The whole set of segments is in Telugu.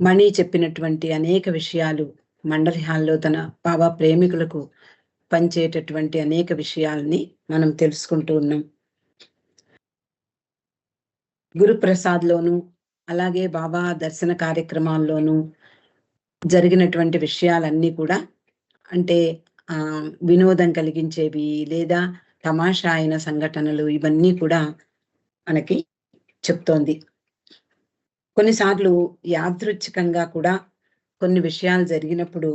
మణి చెప్పినటువంటి అనేక విషయాలు మండలి హాల్లో తన బాబా ప్రేమికులకు పంచేటటువంటి అనేక విషయాల్ని మనం తెలుసుకుంటూ ఉన్నాం. గురుప్రసాద్‌లోను, అలాగే బాబా దర్శన కార్యక్రమాల్లోనూ జరిగినటువంటి విషయాలన్నీ కూడా అంటే వినోదం కలిగించేవి లేదా తమాషా అయిన సంఘటనలు ఇవన్నీ కూడా మనకి చెప్తోంది. కొన్నిసార్లు యాదృచ్ఛికంగా కూడా కొన్ని విషయాలు జరిగినప్పుడు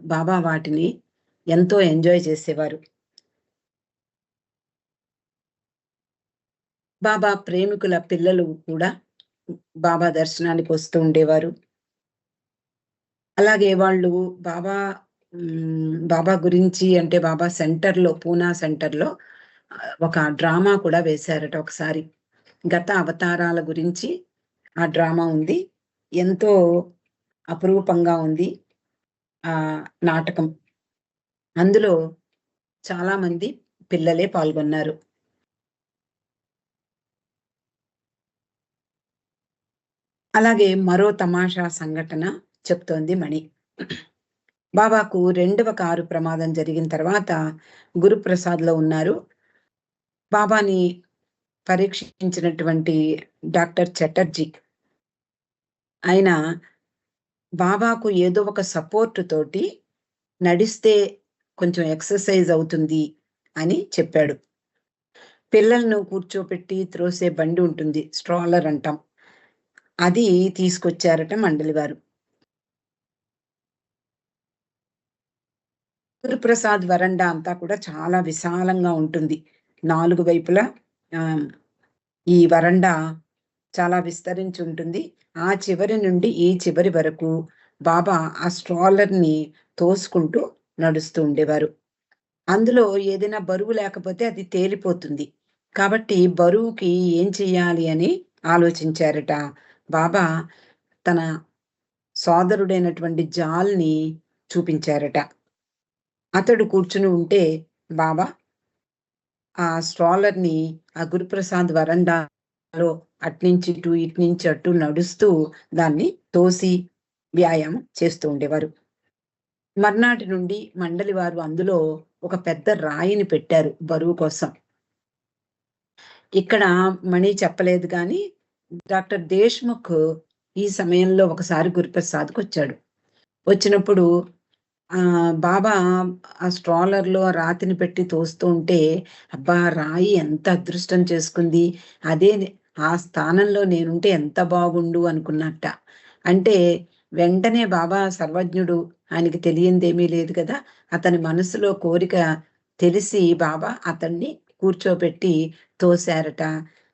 బాబా వాటిని ఎంతో ఎంజాయ్ చేసేవారు. బాబా ప్రేమికుల పిల్లలు కూడా బాబా దర్శనానికి వస్తూ ఉండేవారు. అలాగే వాళ్ళు బాబా గురించి అంటే బాబా సెంటర్‌లో పూనా సెంటర్‌లో ఒక డ్రామా కూడా వేశారట ఒకసారి. గత అవతారాల గురించి ఆ డ్రామా ఉంది. ఎంతో అపురూపంగా ఉంది ఆ నాటకం. అందులో చాలా మంది పిల్లలే పాల్గొన్నారు. అలాగే మరో తమాషా సంఘటన చెప్తోంది మణి. బాబాకు 2వ కారు ప్రమాదం జరిగిన తర్వాత గురుప్రసాద్‌లో ఉన్నారు. బాబాని పరీక్షించినటువంటి డాక్టర్ చటర్జీ ఆయన బాబాకు ఏదో ఒక సపోర్ట్ తోటి నడిస్తే కొంచెం ఎక్సర్సైజ్ అవుతుంది అని చెప్పాడు. పిల్లలను కూర్చోపెట్టి త్రోసే బండి ఉంటుంది. స్ట్రాలర్ అంటాం. అది తీసుకొచ్చారట మండలి వారు. గురుప్రసాద్ వరండా అంతా కూడా చాలా విశాలంగా ఉంటుంది. 4 వైపులా ఈ వరండా చాలా విస్తరించి ఉంటుంది. ఆ చివరి నుండి ఈ చివరి వరకు బాబా ఆ స్ట్రాలర్‌ని తోసుకుంటూ నడుస్తూ ఉండేవారు. అందులో ఏదైనా బరువు లేకపోతే అది తేలిపోతుంది. కాబట్టి బరువుకి ఏం చెయ్యాలి అని ఆలోచించారట. బాబా తన సోదరుడైనటువంటి జాల్‌ని చూపించారట. అతడు కూర్చుని ఉంటే బాబా ఆ స్ట్రాలర్‌ని ఆ గురుప్రసాద్ వరండాలో అట్నుంచి ఇటు, ఇటునుంచి అటు నడుస్తూ దాన్ని తోసి వ్యాయామం చేస్తూ ఉండేవారు. మర్నాటి నుండి మండలి వారు అందులో ఒక పెద్ద రాయిని పెట్టారు బరువు కోసం. ఇక్కడ మణి చెప్పలేదు గానీ డాక్టర్ దేశ్‌ముఖ్ ఈ సమయంలో ఒకసారి గురుప్రసాద్‌కొచ్చాడు. వచ్చినప్పుడు బాబా ఆ స్ట్రాలర్‌లో రాతిని పెట్టి తోస్తూ ఉంటే, అబ్బా! రాయి ఎంత అదృష్టం చేసుకుంది. అదే ఆ స్థానంలో నేనుంటే ఎంత బాగుండు అనుకున్నట్ట. అంటే వెంటనే బాబా సర్వజ్ఞుడు. ఆయనకి తెలియందేమీ లేదు కదా! అతని మనసులో కోరిక తెలిసి బాబా అతన్ని కూర్చోబెట్టి తోశారట.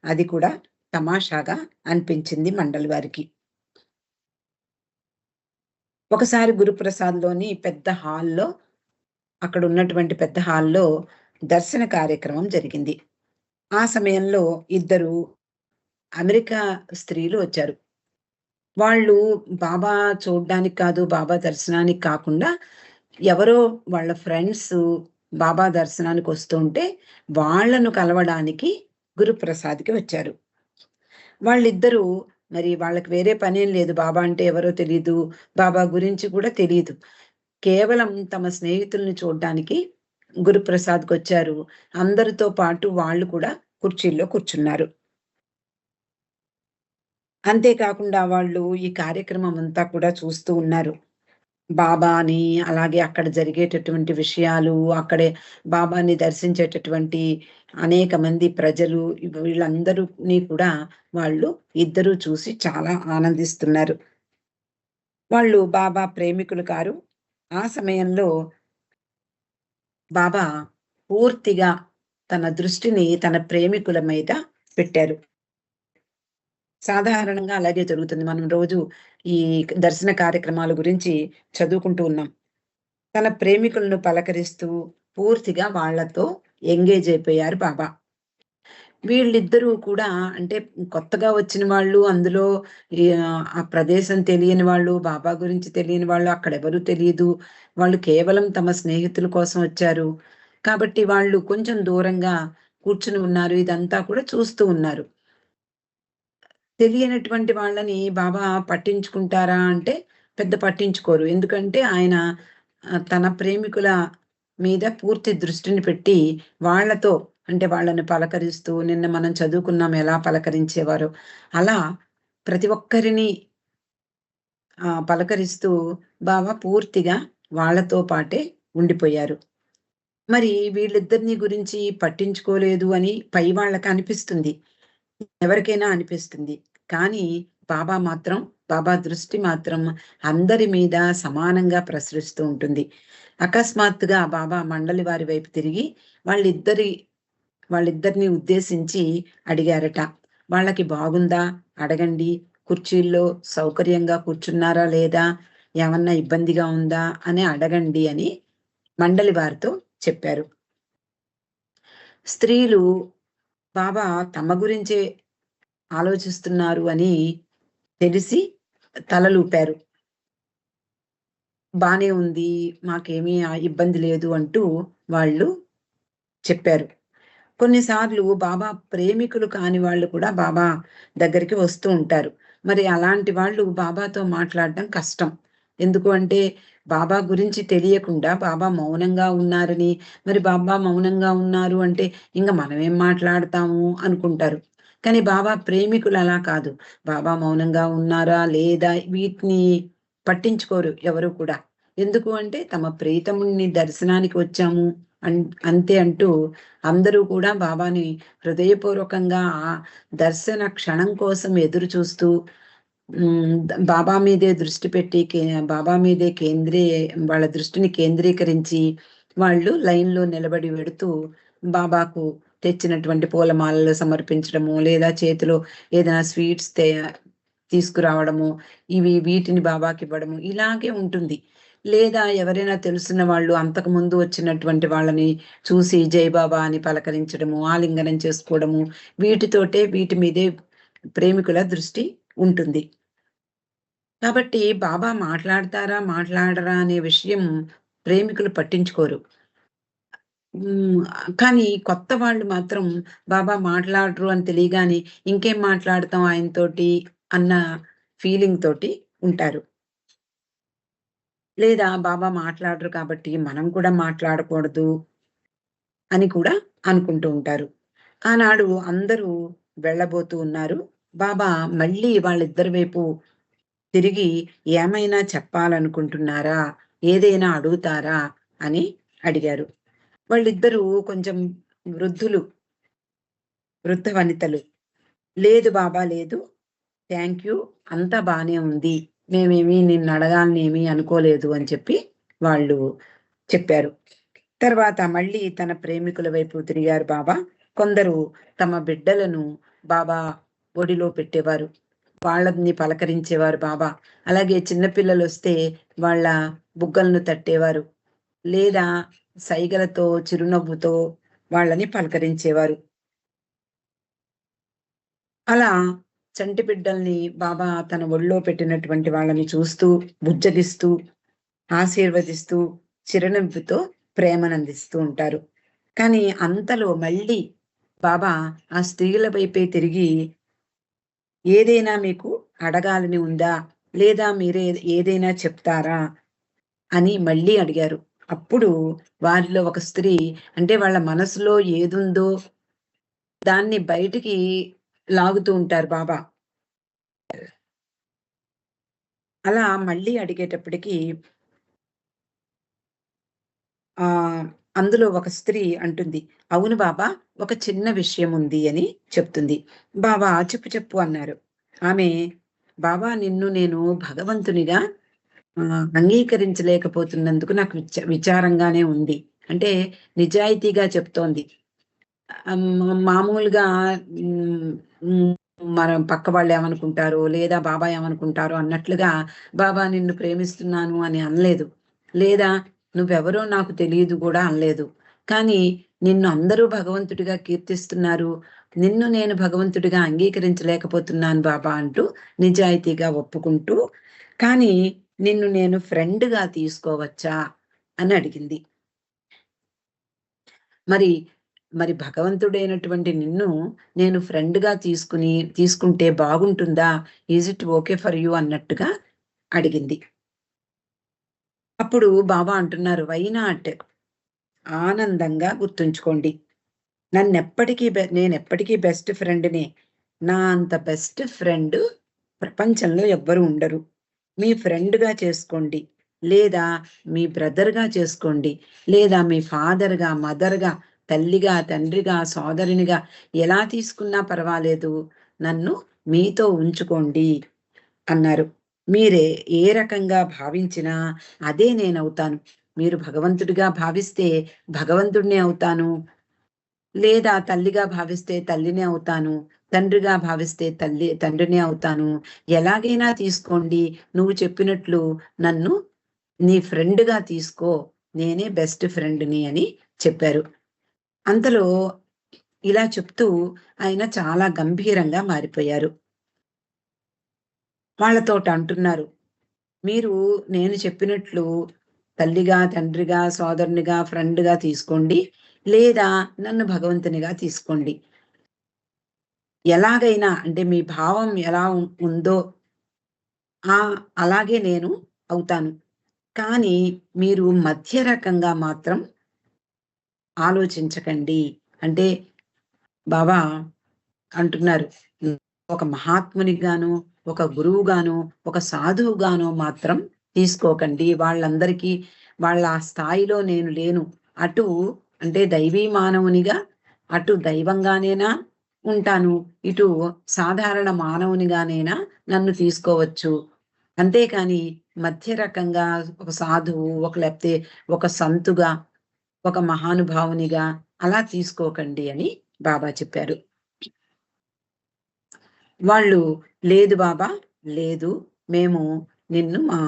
అది కూడా తమాషాగా అనిపించింది మండలి వారికి. ఒకసారి గురుప్రసాద్‌లోని పెద్ద హాల్‌లో అక్కడున్నటువంటి పెద్ద హాల్‌లో దర్శన కార్యక్రమం జరిగింది. ఆ సమయంలో ఇద్దరు అమెరికా స్త్రీలు వచ్చారు. వాళ్ళు బాబా చూడ్డానికి కాదు, బాబా దర్శనానికి కాకుండా ఎవరో వాళ్ళ ఫ్రెండ్స్ బాబా దర్శనానికొస్తుంటే వాళ్ళను కలవడానికి గురుప్రసాద్‌కి వచ్చారు. వాళ్ళిద్దరూ మరి వాళ్ళకి వేరే పనేం లేదు. బాబా అంటే ఎవరో తెలీదు. బాబా గురించి కూడా తెలీదు. కేవలం తమ స్నేహితుల్ని చూడ్డానికి గురుప్రసాద్‌కొచ్చారు. అందరితో పాటు వాళ్ళు కూడా కుర్చీల్లో కూర్చున్నారు. అంతేకాకుండా వాళ్ళు ఈ కార్యక్రమం అంతా కూడా చూస్తూ ఉన్నారు. బాబాని, అలాగే అక్కడ జరిగేటటువంటి విషయాలు, అక్కడే బాబాని దర్శించేటటువంటి అనేక మంది ప్రజలు వీళ్ళందరూని కూడా వాళ్ళు ఇద్దరూ చూసి చాలా ఆనందిస్తున్నారు. వాళ్ళు బాబా ప్రేమికులు కారు. ఆ సమయంలో బాబా పూర్తిగా తన దృష్టిని తన ప్రేమికుల మీద పెట్టారు. సాధారణంగా అలాగే జరుగుతుంది. మనం రోజు ఈ దర్శన కార్యక్రమాల గురించి చదువుకుంటూ ఉన్నాం. తన ప్రేమికులను పలకరిస్తూ పూర్తిగా వాళ్ళతో ఎంగేజ్ అయిపోయారు బాబా. వీళ్ళిద్దరూ కూడా అంటే కొత్తగా వచ్చిన వాళ్ళు, అందులో ఆ ప్రదేశం తెలియని వాళ్ళు, బాబా గురించి తెలియని వాళ్ళు, అక్కడెవరు తెలీదు. వాళ్ళు కేవలం తమ స్నేహితుల కోసం వచ్చారు. కాబట్టి వాళ్ళు కొంచెం దూరంగా కూర్చుని ఉన్నారు. ఇదంతా కూడా చూస్తూ ఉన్నారు. తెలియనటువంటి వాళ్ళని బాబా పట్టించుకుంటారా అంటే పెద్ద పట్టించుకోరు. ఎందుకంటే ఆయన తన ప్రేమికుల మీద పూర్తి దృష్టిని పెట్టి వాళ్ళతో అంటే వాళ్ళని పలకరిస్తూ నిన్న మనం చదువుకున్నాం ఎలా పలకరించేవారో అలా ప్రతి ఒక్కరిని పలకరిస్తూ బాబా పూర్తిగా వాళ్ళతో పాటే ఉండిపోయారు. మరి వీళ్ళిద్దరిని గురించి పట్టించుకోలేదు అని పై వాళ్ళకి అనిపిస్తుంది. ఎవరికైనా అనిపిస్తుంది. కానీ బాబా మాత్రం బాబా దృష్టి మాత్రం అందరి మీద సమానంగా ప్రసరిస్తూ ఉంటుంది. అకస్మాత్తుగా బాబా మండలి వారి వైపు తిరిగి వాళ్ళిద్దరి వాళ్ళిద్దరిని ఉద్దేశించి అడిగారట. "వాళ్ళకి బాగుందా? అడగండి. కుర్చీల్లో సౌకర్యంగా కూర్చున్నారా లేదా? ఏమన్నా ఇబ్బందిగా ఉందా? అని అడగండి" అని మండలి వారితో చెప్పారు. స్త్రీలు బాబా తమ గురించే ఆలోచిస్తున్నారు అని తెలిసి తలలూపారు. బానే ఉంది. మాకేమీ ఇబ్బంది లేదు అంటూ వాళ్ళు చెప్పారు. కొన్నిసార్లు బాబా ప్రేమికులు కాని వాళ్ళు కూడా బాబా దగ్గరికి వస్తూ ఉంటారు. మరి అలాంటి వాళ్ళు బాబాతో మాట్లాడడం కష్టం. ఎందుకు అంటే బాబా గురించి తెలియకుండా బాబా మౌనంగా ఉన్నారని, మరి బాబా మౌనంగా ఉన్నారు అంటే ఇంక మనమేం మాట్లాడతాము అనుకుంటారు. కానీ బాబా ప్రేమికులు అలా కాదు. బాబా మౌనంగా ఉన్నారా? లేదా? వీటిని పట్టించుకోరు ఎవరు కూడా. ఎందుకు అంటే తమ ప్రియతముడిని దర్శనానికి వచ్చాము అన్ అంతే అంటూ అందరూ కూడా బాబాని హృదయపూర్వకంగా ఆ దర్శన క్షణం కోసం ఎదురు చూస్తూ బాబా మీదే దృష్టి పెట్టి బాబా మీదే వాళ్ళ దృష్టిని కేంద్రీకరించి వాళ్ళు లైన్‌లో నిలబడి వెడుతూ బాబాకు తెచ్చినటువంటి పూలమాలలు సమర్పించడము, లేదా చేతిలో ఏదైనా స్వీట్స్ తీసుకురావడము, వీటిని బాబాకివ్వడము ఇలాగే ఉంటుంది. లేదా ఎవరైనా తెలిసిన వాళ్ళు అంతకుముందు వచ్చినటువంటి వాళ్ళని చూసి జై బాబా అని పలకరించడము, ఆలింగనం చేసుకోవడము, వీటి మీదే ప్రేమికుల దృష్టి ఉంటుంది. కాబట్టి బాబా మాట్లాడతారా? మాట్లాడరా? అనే విషయం ప్రేమికులు పట్టించుకోరు. హ్మ్. కానీ కొత్త వాళ్ళు మాత్రం బాబా మాట్లాడరు అని తెలియగానే ఇంకేం మాట్లాడతాం ఆయనతోటి అన్న ఫీలింగ్ తోటి ఉంటారు. లేదా బాబా మాట్లాడరు కాబట్టి మనం కూడా మాట్లాడకూడదు అని కూడా అనుకుంటూ ఉంటారు. ఆనాడు అందరూ వెళ్ళబోతూ ఉన్నారు. బాబా మళ్ళీ వాళ్ళిద్దరి వైపు తిరిగి ఏమైనా చెప్పాలనుకుంటున్నారా? ఏదైనా అడుగుతారా? అని అడిగారు. వాళ్ళిద్దరూ కొంచెం వృద్ధులు, వృద్ధ వనితలు. లేదు బాబా లేదు. Thank you. అంతా బానే ఉంది. మేమేమి నిన్నడగాలని ఏమీ అనుకోలేదు అని చెప్పి వాళ్ళు చెప్పారు. తర్వాత మళ్ళీ తన ప్రేమికుల వైపు తిరిగారు బాబా. కొందరు తమ బిడ్డలను బాబా ఒడిలో పెట్టేవారు. వాళ్ళని పలకరించేవారు బాబా. అలాగే చిన్న పిల్లలొస్తే వాళ్ళ బుగ్గలను తట్టేవారు. లేదా సైగలతో, చిరునవ్వుతో వాళ్ళని పలకరించేవారు. అలా చంటి బిడ్డల్ని బాబా తన ఒళ్ళో పెట్టినటువంటి వాళ్ళని చూస్తూ, బుజ్జగిస్తూ, ఆశీర్వదిస్తూ, చిరునవ్వుతో ప్రేమనందిస్తూ ఉంటారు. కానీ అంతలో మళ్ళీ బాబా ఆ స్త్రీల వైపే తిరిగి, "ఏదైనా మీకు అడగాలని ఉందా? లేదా ఏదైనా చెప్తారా?" అని మళ్ళీ అడిగారు. అప్పుడు వారిలో ఒక స్త్రీ అంటే వాళ్ళ మనసులో ఏదుందో దాన్ని బయటికి లాగుతూ ఉంటారు బాబా. అలా మళ్ళీ అడిగేటప్పటికి ఆహ్, అందులో ఒక స్త్రీ అంటుంది, "అవును బాబా, ఒక చిన్న విషయం ఉంది" అని చెప్తుంది. బాబా "చెప్పు చెప్పు" అన్నారు. ఆమె, "బాబా నిన్ను నేను భగవంతునిగా అంగీకరించలేకపోతున్నందుకు నాకు విచారంగానే ఉంది." అంటే నిజాయితీగా చెప్తోంది. మామూలుగా హ్మ్, హ్మ్. మనం పక్క వాళ్ళేమనుకుంటారో, లేదా బాబా ఏమనుకుంటారో అన్నట్లుగా బాబా నిన్ను ప్రేమిస్తున్నాను అని అనలేదు. లేదా నువ్వెవరో నాకు తెలీదు గూడా అనలేదు. కానీ నిన్ను అందరూ భగవంతుడిగా కీర్తిస్తున్నారు. నిన్ను నేను భగవంతుడిగా అంగీకరించలేకపోతున్నాను బాబా అంటూ నిజాయితీగా ఒప్పుకుంటూ, కానీ నిన్ను నేను ఫ్రెండ్‌గా తీసుకోవచ్చా అని అడిగింది. మరి మరి భగవంతుడైనటువంటి నిన్ను నేను ఫ్రెండ్‌గా తీసుకుంటే బాగుంటుందా? Is it okay for you అన్నట్టుగా అడిగింది. అప్పుడు బాబా అంటున్నారు, వై నాట్? ఆనందంగా గుర్తుంచుకోండి. నేనెప్పటికీ బెస్ట్ ఫ్రెండ్‌నే. నా అంత బెస్ట్ ఫ్రెండ్ ప్రపంచంలో ఎవ్వరు ఉండరు. మీ ఫ్రెండ్‌గా చేసుకోండి. లేదా మీ బ్రదర్‌గా చేసుకోండి. లేదా మీ ఫాదర్‌గా, మదర్‌గా, తల్లిగా, తండ్రిగా, సోదరునిగా ఎలా తీసుకున్నా పర్వాలేదు. నన్ను మీతో ఉంచుకోండి అన్నారు. మీరే ఏ రకంగా భావించినా అదే నేనవుతాను. మీరు భగవంతుడిగా భావిస్తే భగవంతుడినే అవుతాను. లేదా తల్లిగా భావిస్తే తల్లినే అవుతాను. తండ్రిగా భావిస్తే తండ్రినే అవుతాను. ఎలాగైనా తీసుకోండి. నువ్వు చెప్పినట్లు నన్ను నీ ఫ్రెండ్‌గా తీసుకో. నేనే బెస్ట్ ఫ్రెండ్‌ని అని చెప్పారు. అంతలో ఇలా చెప్తూ ఆయన చాలా గంభీరంగా మారిపోయారు. వాళ్ళతోటంటున్నారు, మీరు నేను చెప్పినట్లు తల్లిగా, తండ్రిగా, సోదరునిగా, ఫ్రెండ్‌గా తీసుకోండి. లేదా నన్ను భగవంతునిగా తీసుకోండి. ఎలాగైనా అంటే మీ భావం ఎలా ఉందో అలాగే నేను అవుతాను. కానీ మీరు మధ్య రకంగా మాత్రం ఆలోచించకండి. అంటే బాబా అంటున్నారు, ఒక మహాత్మునిగాను, ఒక గురువుగాను, ఒక సాధువుగాను మాత్రం తీసుకోకండి. వాళ్ళందరికీ వాళ్ళ ఆ స్థాయిలో నేను లేను. అటు అంటే దైవీ మానవునిగా, అటు దైవంగానేనా ఉంటాను. ఇటు సాధారణ మానవునిగానేనా నన్ను తీసుకోవచ్చు. అంతేకాని మధ్య రకంగా ఒక సాధువు, లేకపోతే ఒక సంతుగా, ఒక మహానుభావునిగా అలా తీసుకోకండి అని బాబా చెప్పారు. వాళ్ళు లేదు బాబా, లేదు. మేము నిన్ను మా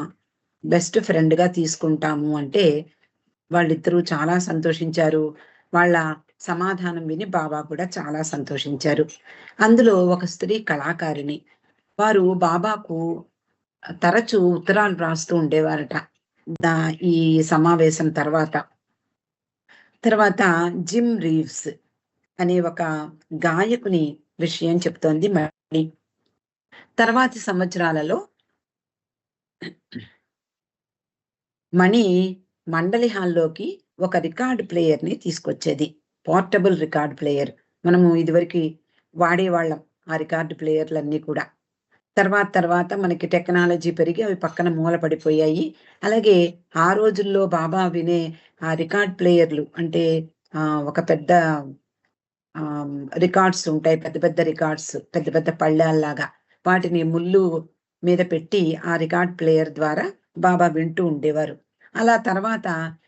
బెస్ట్ ఫ్రెండ్‌గా తీసుకుంటాము అంటే, వాళ్ళిద్దరూ చాలా సంతోషించారు. వాళ్ళ సమాధానం విని బాబా కూడా చాలా సంతోషించారు. అందులో ఒక స్త్రీ కళాకారిణి. వారు బాబాకు తరచూ ఉత్తరాలు రాస్తూ ఉండేవారట. దా ఈ సమావేశం తర్వాత. తర్వాత జిమ్ రీవ్స్ అనే ఒక గాయకుని విషయం చెప్తోంది మళ్ళీ. తర్వాతి సంవత్సరాలలో మణి మండలి హాల్లోకి ఒక రికార్డ్ ప్లేయర్‌ని తీసుకొచ్చేది. Portable record player. మనము ఇదివరకి వాడేవాళ్ళం. ఆ రికార్డ్ ప్లేయర్‌లన్నీ కూడా. తర్వాత మనకి టెక్నాలజీ పెరిగి అవి పక్కన మూల పడిపోయాయి. అలాగే ఆ రోజుల్లో బాబా వినే ఆ రికార్డ్ ప్లేయర్‌లు అంటే ఒక పెద్ద రికార్డ్స్ ఉంటాయి. పెద్ద పెద్ద రికార్డ్స్. పెద్ద పెద్ద పళ్ళాల్లాగా. వాటిని ముల్లు మీద పెట్టి ఆ రికార్డ్ ప్లేయర్ ద్వారా బాబా వింటూ ఉండేవారు. అలా తర్వాత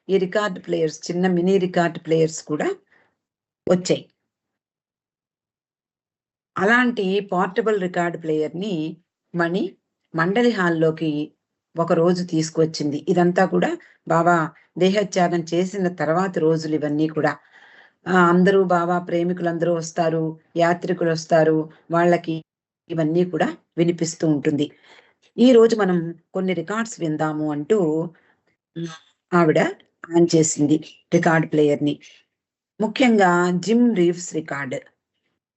ఈ రికార్డ్ ప్లేయర్స్ చిన్న మినీ రికార్డ్ ప్లేయర్స్ కూడా వచ్చాయి. అలాంటి పోర్టబుల్ రికార్డ్ ప్లేయర్‌ని మణి మండలి హాల్లోకి ఒకరోజు తీసుకువచ్చింది. ఇదంతా కూడా బాబా దేహత్యాగం చేసిన తర్వాతి రోజులు ఇవన్నీ కూడా. అందరూ బాబా ప్రేమికులందరూ వస్తారు, యాత్రికులొస్తారు. వాళ్ళకి ఇవన్నీ కూడా వినిపిస్తూ ఉంటుంది. ఈరోజు మనం కొన్ని రికార్డ్స్ విందాము అంటూ హ్మ్. ఆవిడ ఆన్ చేసింది రికార్డ్ ప్లేయర్‌ని. ముఖ్యంగా జిమ్ రీవ్స్ రికార్డ్.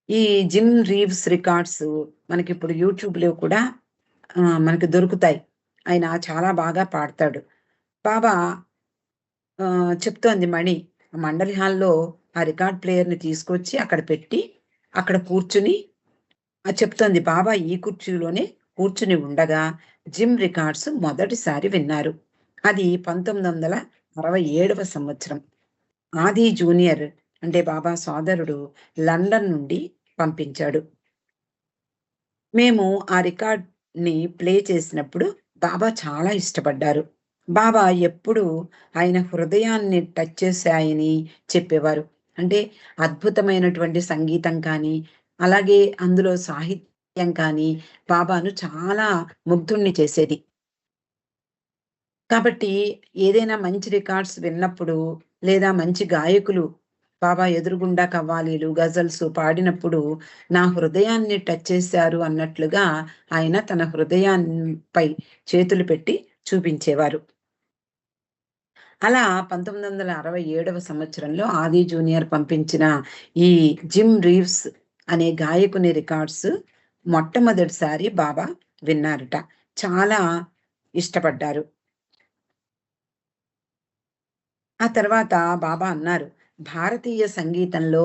ఈ జిమ్ రీవ్స్ రికార్డ్స్ మనకిప్పుడు యూట్యూబ్‌లో కూడా మనకి దొరుకుతాయి. ఆయన చాలా బాగా పాడతాడు. బాబా చెప్తోంది మణి. మండలి హాల్‌లో ఆ రికార్డ్ ప్లేయర్‌ని తీసుకొచ్చి అక్కడ పెట్టి, అక్కడ కూర్చుని చెప్తోంది. బాబా ఈ కుర్చీలోనే కూర్చుని ఉండగా జిమ్ రికార్డ్స్ మొదటిసారి విన్నారు. అది 1967వ సంవత్సరం. ఆది జూనియర్ అంటే బాబా సోదరుడు లండన్ నుండి పంపించాడు. మేము ఆ రికార్డ్‌ని ప్లే చేసినప్పుడు బాబా చాలా ఇష్టపడ్డారు. బాబా ఎప్పుడూ ఆయన హృదయాన్ని టచ్ చేశాయని చెప్పేవారు. అంటే అద్భుతమైనటువంటి సంగీతం కానీ, అలాగే అందులో సాహిత్యం కానీ బాబాను చాలా ముగ్ధుడిని చేసేది. కాబట్టి ఏదైనా మంచి రికార్డ్స్ విన్నప్పుడు, లేదా మంచి గాయకులు బాబా ఎదురుగుండా కవ్వాలీలు, గజల్స్ పాడినప్పుడు నా హృదయాన్ని టచ్ చేశారు అన్నట్లుగా ఆయన తన హృదయాన్పై చేతులు పెట్టి చూపించేవారు. అలా 1967వ సంవత్సరంలో ఆది జూనియర్ పంపించిన ఈ జిమ్ రీవ్స్ అనే గాయకుని రికార్డ్స్ మొట్టమొదటిసారి బాబా విన్నారట. చాలా ఇష్టపడ్డారు. ఆ తర్వాత బాబా అన్నారు, భారతీయ సంగీతంలో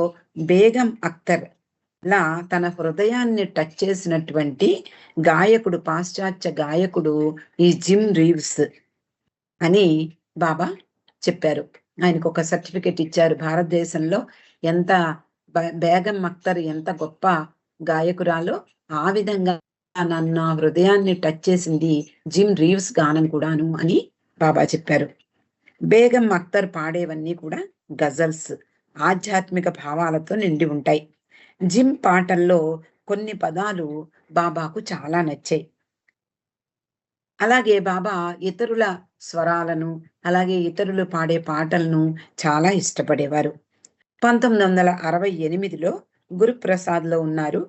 బేగం అఖ్తర్ లా తన హృదయాన్ని టచ్ చేసినటువంటి గాయకుడు, పాశ్చాత్య గాయకుడు ఈ జిమ్ రీవ్స్ అని బాబా చెప్పారు. ఆయనకు ఒక సర్టిఫికెట్ ఇచ్చారు. భారతదేశంలో ఎంత బేగం అఖ్తర్ ఎంత గొప్ప గాయకురాలో, ఆ విధంగా నన్ను నా హృదయాన్ని టచ్ చేసింది జిమ్ రీవ్స్ గానం కూడాను అని బాబా చెప్పారు. బేగం అఖ్తర్ పాడేవన్నీ కూడా గజల్స్, ఆధ్యాత్మిక భావాలతో నిండి ఉంటాయి. జిమ్ పాటల్లో కొన్ని పదాలు బాబాకు చాలా నచ్చాయి. అలాగే బాబా ఇతరుల స్వరాలను, అలాగే ఇతరులు పాడే పాటలను చాలా ఇష్టపడేవారు. 1968లో గురుప్రసాద్లో ఉన్నారు.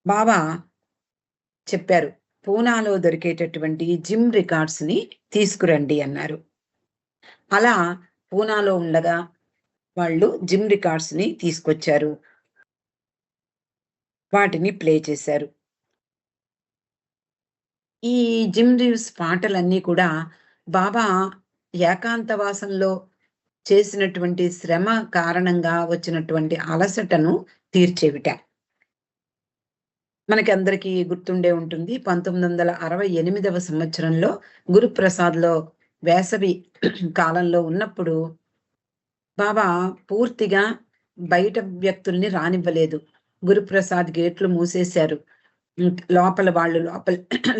బాబా చెప్పారు, పూనాలో దొరికేటటువంటి జిమ్ రికార్డ్స్ ని తీసుకురండి అన్నారు. అలా పూనాలో ఉండగా వాళ్ళు జిమ్ రికార్డ్స్ ని తీసుకొచ్చారు. వాటిని ప్లే చేశారు. ఈ జిమ్ రీవ్స్ పాటలన్నీ కూడా బాబా ఏకాంతవాసంలో చేసినటువంటి శ్రమ కారణంగా వచ్చినటువంటి అలసటను తీర్చేవిట. మనకందరికీ గుర్తుండే ఉంటుంది. 1968వ సంవత్సరంలో గురుప్రసాద్‌లో వేసవి కాలంలో ఉన్నప్పుడు బాబా పూర్తిగా బయట వ్యక్తుల్ని రానివ్వలేదు. గురుప్రసాద్ గేట్లు మూసేశారు. లోపల వాళ్ళు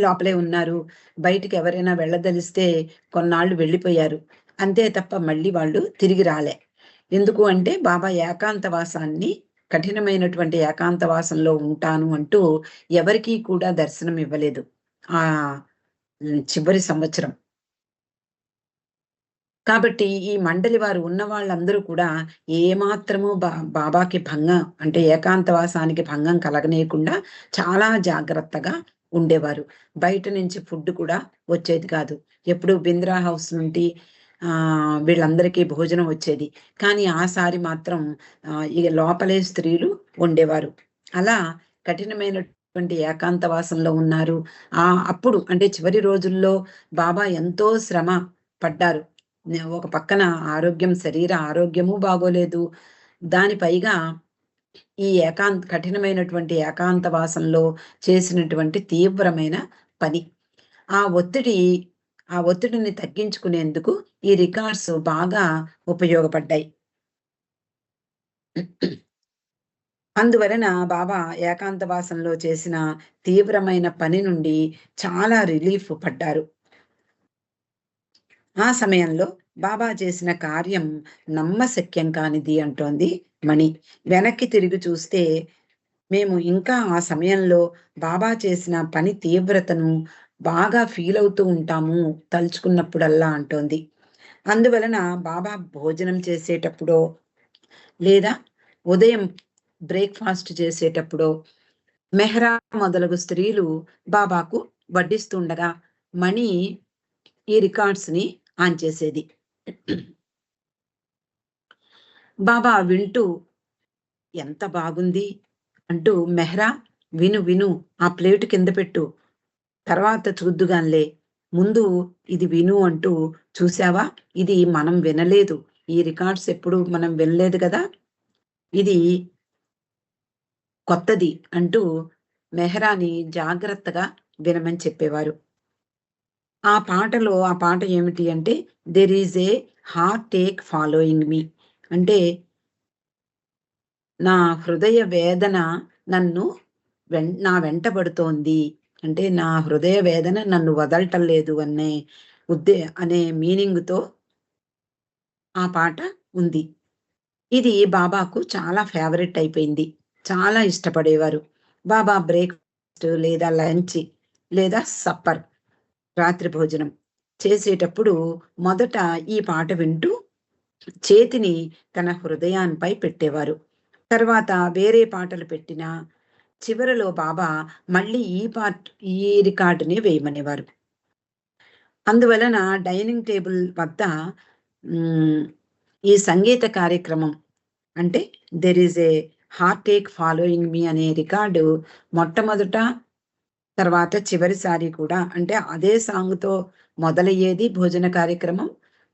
లోపలే ఉన్నారు. బయటికి ఎవరైనా వెళ్ళదలిస్తే కొన్నాళ్ళు వెళ్ళిపోయారు. అంతే తప్ప మళ్ళీ వాళ్ళు తిరిగి రాలే. ఎందుకు అంటే బాబా ఏకాంతవాసాన్ని, కఠినమైనటువంటి ఏకాంతవాసంలో ఉంటాను అంటూ ఎవరికీ కూడా దర్శనం ఇవ్వలేదు. చివరి సంవత్సరం. కాబట్టి ఈ మండలి వారు ఉన్న వాళ్ళందరూ కూడా ఏమాత్రము బాబాకి భంగం అంటే ఏకాంతవాసానికి భంగం కలగనీయకుండా చాలా జాగ్రత్తగా ఉండేవారు. బయట నుంచి ఫుడ్ కూడా వచ్చేది కాదు. ఎప్పుడు బింద్రా హౌస్ నుండి వీళ్ళందరికీ భోజనం వచ్చేది. కానీ ఆసారి మాత్రం ఇక లోపలే స్త్రీలు వండేవారు. అలా కఠినమైనటువంటి ఏకాంతవాసంలో ఉన్నారు. అప్పుడు అంటే చివరి రోజుల్లో బాబా ఎంతో శ్రమ పడ్డారు. ఒక పక్కన శరీర ఆరోగ్యము బాగోలేదు. దాని పైగా ఈ కఠినమైనటువంటి ఏకాంతవాసంలో చేసినటువంటి తీవ్రమైన పని. ఆ ఒత్తిడి ఆ ఒత్తిడిని తగ్గించుకునేందుకు ఈ రికార్డ్స్ బాగా ఉపయోగపడ్డాయి. అందువలన బాబా ఏకాంతవాసంలో చేసిన తీవ్రమైన పని నుండి చాలా రిలీఫ్ పడ్డారు. ఆ సమయంలో బాబా చేసిన కార్యం నమ్మశక్యం కానిది అంటోంది మణి. వెనక్కి తిరిగి చూస్తే మేము ఇంకా ఆ సమయంలో బాబా చేసిన పని తీవ్రతను బాగా ఫీల్ అవుతూ ఉంటాము తలుచుకున్నప్పుడల్లా అంటోంది. అందువలన బాబా భోజనం చేసేటప్పుడో లేదా ఉదయం బ్రేక్ఫాస్ట్ చేసేటప్పుడో మెహ్రా మొదలగు స్త్రీలు బాబాకు వడ్డిస్తుండగా మణి ఈ రికార్డ్స్ ని ఆన్ చేసేది. బాబా వింటూ ఎంత బాగుంది అంటూ, మెహ్రా విను విను, ఆ ప్లేటు కింద పెట్టు, తర్వాత చూద్దుగాన్లే, ముందు ఇది విను అంటూ, చూసావా ఇది మనం వినలేదు, ఈ రికార్డ్స్ ఎప్పుడు మనం వినలేదు కదా, ఇది కొత్తది అంటూ మెహ్రాని జాగ్రత్తగా వినమని చెప్పేవారు. ఆ పాట ఏమిటి అంటే, there is a heart take following me, అంటే నా హృదయ వేదన నన్ను నా వెంటబడుతోంది, అంటే నా హృదయ వేదన నన్ను వదలటం లేదు అనే మీనింగ్తో ఆ పాట ఉంది. ఇది బాబాకు చాలా ఫేవరెట్ అయిపోయింది. చాలా ఇష్టపడేవారు. బాబా బ్రేక్ఫాస్ట్ లేదా లంచ్ లేదా సప్పర్, రాత్రి భోజనం చేసేటప్పుడు మొదట ఈ పాట వింటూ చేతిని తన హృదయాన్పై పెట్టేవారు. తర్వాత వేరే పాటలు పెట్టినా చివరలో బాబా మళ్ళీ ఈ రికార్డుని వేయమనేవారు. అందువలన డైనింగ్ టేబుల్ వద్ద ఈ సంగీత కార్యక్రమం అంటే there is a heart take following me అనే రికార్డు మొట్టమొదట తర్వాత చివరిసారి కూడా అంటే అదే సాంగ్తో మొదలయ్యేది భోజన కార్యక్రమం.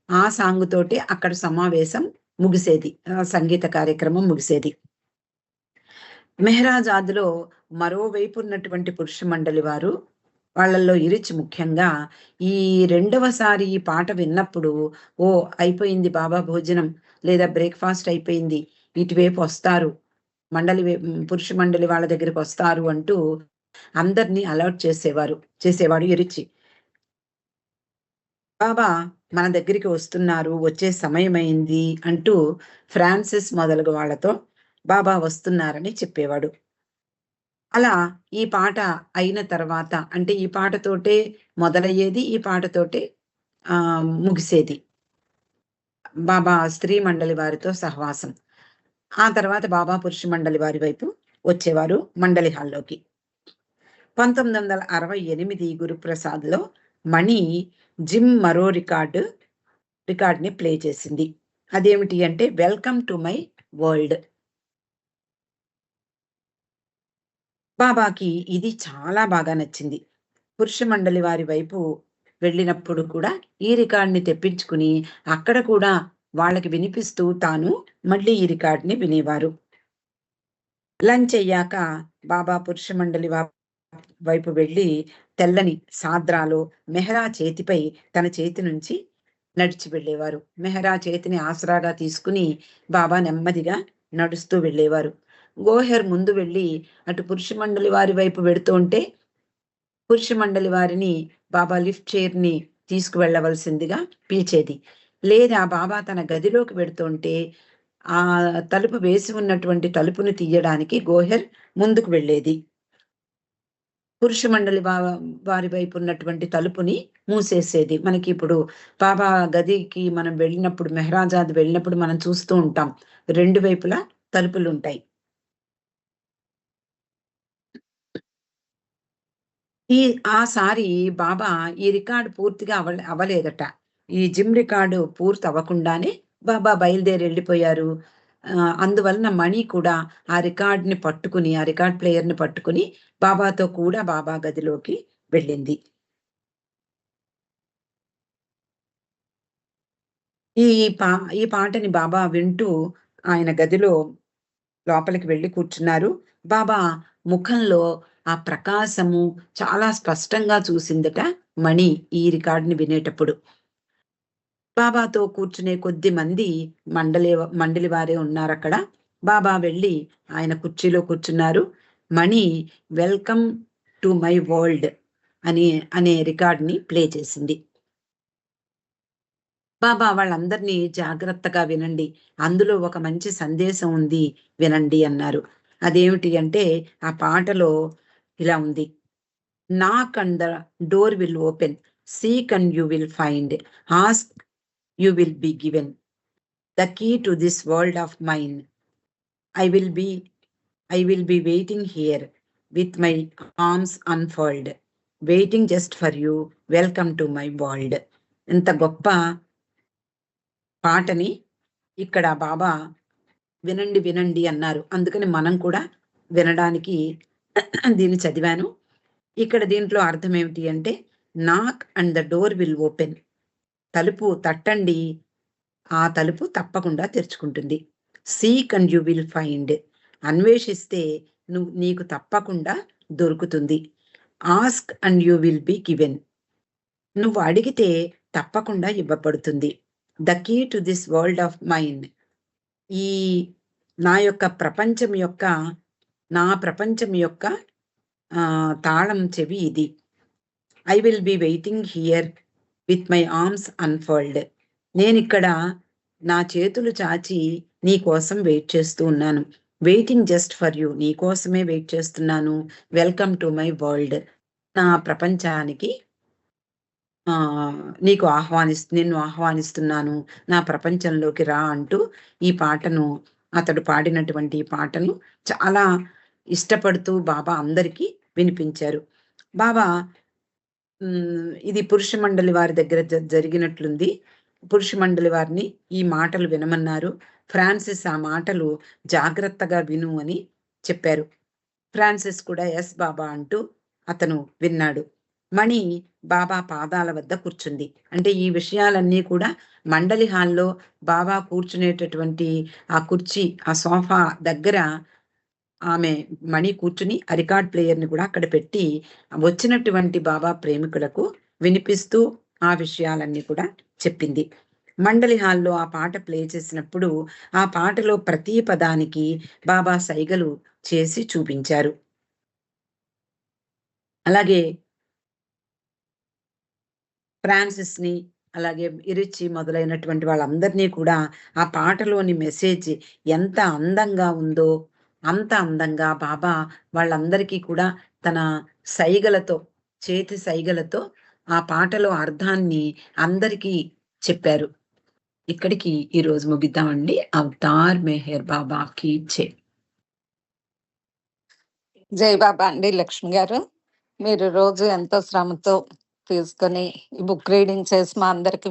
ఆ సాంగ్ తోటి అక్కడ సమావేశం ముగిసేది, సంగీత కార్యక్రమం ముగిసేది. మెహరాజాద్లో మరోవైపు ఉన్నటువంటి పురుష మండలి వారు, వాళ్ళల్లో ఇరిచి ముఖ్యంగా ఈ రెండవసారి ఈ పాట విన్నప్పుడు ఓ అయిపోయింది బాబా భోజనం లేదా బ్రేక్ఫాస్ట్ అయిపోయింది, ఇటువైపు వస్తారు పురుష మండలి వాళ్ళ దగ్గరికి వస్తారు అంటూ అందరినీ అలర్ట్ చేసేవాడు ఇరిచి. బాబా మన దగ్గరికి వస్తున్నారు, వచ్చే సమయమైంది అంటూ ఫ్రాన్సిస్ మొదలగు వాళ్ళతో బాబా వస్తున్నారని చెప్పేవాడు. అలా ఈ పాట అయిన తర్వాత అంటే ఈ పాటతోటే మొదలయ్యేది, ఈ పాటతోటే ముగిసేది బాబా స్త్రీ మండలి వారితో సహవాసం. ఆ తర్వాత బాబా పురుష మండలి వారి వైపు వచ్చేవారు మండలి హాల్లోకి. 1968 గురుప్రసాద్లో మణి జిమ్ మరో రికార్డ్ని ప్లే చేసింది. అదేమిటి అంటే వెల్కమ్ టు మై వరల్డ్. బాబాకి ఇది చాలా బాగా నచ్చింది. పురుష మండలి వారి వైపు వెళ్ళినప్పుడు కూడా ఈ రికార్డ్ని తెప్పించుకుని అక్కడ కూడా వాళ్ళకి వినిపిస్తూ తాను మళ్ళీ ఈ రికార్డ్ని వినేవారు. లంచ్ అయ్యాక బాబా పురుష మండలి వైపు వెళ్ళి తెల్లని సాద్రాలో మెహరా చేతిపై తన చేతి నుంచి నడిచి వెళ్ళేవారు. మెహరా చేతిని ఆసరాగా తీసుకుని బాబా నెమ్మదిగా నడుస్తూ వెళ్ళేవారు. గోహెర్ ముందు వెళ్ళి అటు పురుష మండలి వారి వైపు వెడుతూ ఉంటే పురుష మండలి వారిని బాబా లిఫ్ట్ చైర్ని తీసుకువెళ్ళవలసిందిగా పిలిచేది. లేదా బాబా తన గదిలోకి వెడుతుంటే ఆ తలుపు వేసి ఉన్నటువంటి తలుపుని తీయడానికి గోహెర్ ముందుకు వెళ్ళేది. పురుష మండలి వారి వైపు ఉన్నటువంటి తలుపుని మూసేసేది. మనకి ఇప్పుడు బాబా గదికి మనం వెళ్ళినప్పుడు, మెహరాజాద్ వెళ్ళినప్పుడు మనం చూస్తూ ఉంటాం, రెండు వైపులా తలుపులు ఉంటాయి. ఆసారి బాబా ఈ రికార్డు పూర్తిగా అవ్వలేదట. ఈ జిమ్ రికార్డు పూర్తి అవ్వకుండానే బాబా బయలుదేరి వెళ్ళిపోయారు. అందువలన మణి కూడా ఆ రికార్డ్ ప్లేయర్ని పట్టుకుని బాబాతో కూడా బాబా గదిలోకి వెళ్ళింది. ఈ పాటని బాబా వింటూ ఆయన గదిలో లోపలికి వెళ్ళి కూర్చున్నారు. బాబా ముఖంలో ఆ ప్రకాశము చాలా స్పష్టంగా చూసిందట మణి ఈ రికార్డుని వినేటప్పుడు. బాబాతో కూర్చునే కొద్ది మంది మండలి వారే ఉన్నారు అక్కడ. బాబా వెళ్ళి ఆయన కుర్చీలో కూర్చున్నారు. మణి వెల్కమ్ టు మై వరల్డ్ అనే రికార్డ్ని ప్లే చేసింది. బాబా వాళ్ళందరినీ జాగ్రత్తగా వినండి, అందులో ఒక మంచి సందేశం ఉంది, వినండి అన్నారు. అదేమిటి అంటే ఆ పాటలో ఇలా ఉంది, knock and the door will open, seek and you will find, ask you will be given, the key to this world of mine, I will be waiting here with my arms unfold, waiting just for you, welcome to my world. ఎంత గొప్ప పాటని ఇక్కడ బాబా వినండి వినండి అన్నారు. అందుకని మనం కూడా వినడానికి దీన్ని చదివాను. ఇక్కడ దీంట్లో అర్థం ఏమిటి అంటే, knock and the door will open, తలుపు తట్టండి, ఆ తలుపు తప్పకుండా తెరుచుకుంటుంది. Seek and you will find, అన్వేషిస్తే నీకు తప్పకుండా దొరుకుతుంది. Ask and you will be given, నువ్వు అడిగితే తప్పకుండా ఇవ్వబడుతుంది. The key to this world of mind, ఈ నా ప్రపంచం యొక్క తాళం చెవి ఇది. I will be waiting here with my arms unfold, నేనిక్కడ నా చేతులు చాచి నీ కోసం వెయిట్ చేస్తూ ఉన్నాను. వెయిటింగ్ జస్ట్ ఫర్ యూ, నీ కోసమే వెయిట్ చేస్తున్నాను. వెల్కమ్ టు మై వరల్డ్, నా ప్రపంచానికి నిన్ను ఆహ్వానిస్తున్నాను, నా ప్రపంచంలోకి రా అంటూ ఈ పాటను, అతడు పాడినటువంటి పాటను చాలా ఇష్టపడుతూ బాబా అందరికీ వినిపించారు. బాబా ఇది పురుష మండలి వారి దగ్గర జరిగినట్లుంది. పురుష మండలి వారిని ఈ మాటలు వినమన్నారు. ఫ్రాన్సిస్ ఆ మాటలు జాగ్రత్తగా విను అని చెప్పారు. ఫ్రాన్సిస్ కూడా ఎస్ బాబా అంటూ అతను విన్నాడు. మణి బాబా పాదాల వద్ద కూర్చుంది. అంటే ఈ విషయాలన్నీ కూడా మండలి హాల్లో బాబా కూర్చునేటటువంటి ఆ కుర్చీ, ఆ సోఫా దగ్గర ఆమె మణి కూర్చుని ఆ రికార్డ్ ప్లేయర్‌ని కూడా అక్కడ పెట్టి వచ్చినటువంటి బాబా ప్రేమికులకు వినిపిస్తూ ఆ విషయాలన్నీ కూడా చెప్పింది. మండలి హాల్‌లో ఆ పాట ప్లే చేసినప్పుడు ఆ పాటలో ప్రతి పదానికి బాబా సైగలు చేసి చూపించారు. అలాగే ఫ్రాన్సిస్‌ని, అలాగే ఇరిచి మొదలైనటువంటి వాళ్ళందరినీ కూడా ఆ పాటలోని మెసేజ్ ఎంత అందంగా ఉందో, అంత అందంగా బాబా వాళ్ళందరికీ కూడా తన సైగలతో, చేతి సైగలతో ఆ పాటలో అర్థాన్ని అందరికీ చెప్పారు. ఇక్కడికి ఈరోజు ముగిద్దామండి. 'అవతార్ మెహర్ బాబాకి జై'. జై బాబా అండి లక్ష్మి గారు. మీరు రోజు ఎంతో శ్రమతో తీసుకొని ఈ బుక్ రీడింగ్ చేసి మా అందరికి